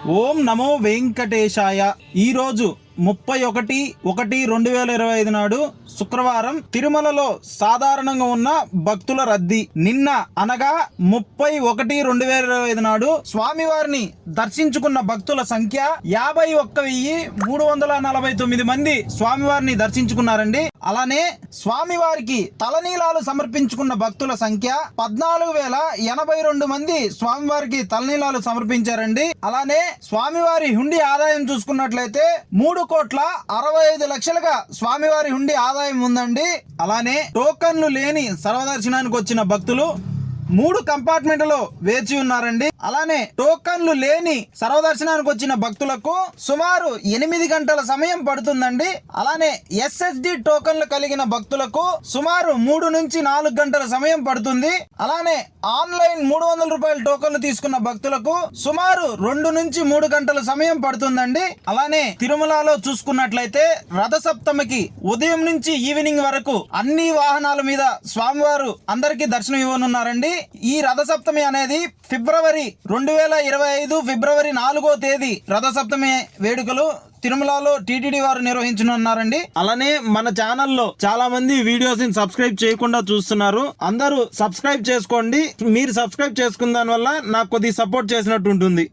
ఓం నమో వెంకటేశాయ. ఈరోజు 31/1/2025 నాడు శుక్రవారం తిరుమలలో సాధారణంగా ఉన్న భక్తుల రద్దీ నిన్న అనగా 30/1/2025 నాడు స్వామివారిని దర్శించుకున్న భక్తుల సంఖ్య 51,349 మంది స్వామివారిని దర్శించుకున్నారండి. అలానే స్వామివారికి తలనీలాలు సమర్పించుకున్న భక్తుల సంఖ్య 14,082 మంది స్వామివారికి తలనీలాలు సమర్పించారండి. అలానే స్వామివారి హుండీ ఆదాయం చూసుకున్నట్లయితే 3,65,00,000గా స్వామివారి హుండీ ఆదాయం ఉందండి. అలానే టోకన్లు లేని సర్వదర్శనానికి వచ్చిన భక్తులు 3 కంపార్ట్మెంట్లలో వేచి ఉన్నారండి. అలానే టోకన్లు లేని సర్వదర్శనానికి వచ్చిన భక్తులకు సుమారు 8 గంటల సమయం పడుతుందండి. అలానే ఎస్ఎస్డి టోకన్లు కలిగిన భక్తులకు సుమారు 3 నుంచి 4 గంటల సమయం పడుతుంది. అలానే ఆన్లైన్ 300 రూపాయల టోకన్లు తీసుకున్న భక్తులకు సుమారు 2 నుంచి 3 గంటల సమయం పడుతుందండి. అలానే తిరుమలలో చూసుకున్నట్లయితే రథసప్తమికి ఉదయం నుంచి ఈవినింగ్ వరకు అన్ని వాహనాల మీద స్వామివారు అందరికీ దర్శనం ఇవ్వనున్నారండి. ఈ రథసప్తమి అనేది ఫిబ్రవరి 2025 ఫిబ్రవరి 4వ తేదీ రథసప్తమి వేడుకలు తిరుమలలో టీటీడీ వారు నిర్వహించనున్నారండి. అలానే మన ఛానల్లో చాలా మంది వీడియోస్ ని సబ్స్క్రైబ్ చేయకుండా చూస్తున్నారు. అందరూ సబ్స్క్రైబ్ చేసుకోండి. మీరు సబ్స్క్రైబ్ చేసుకున్న దాని వల్ల నాకు కొద్దిగా సపోర్ట్ చేసినట్టు ఉంటుంది.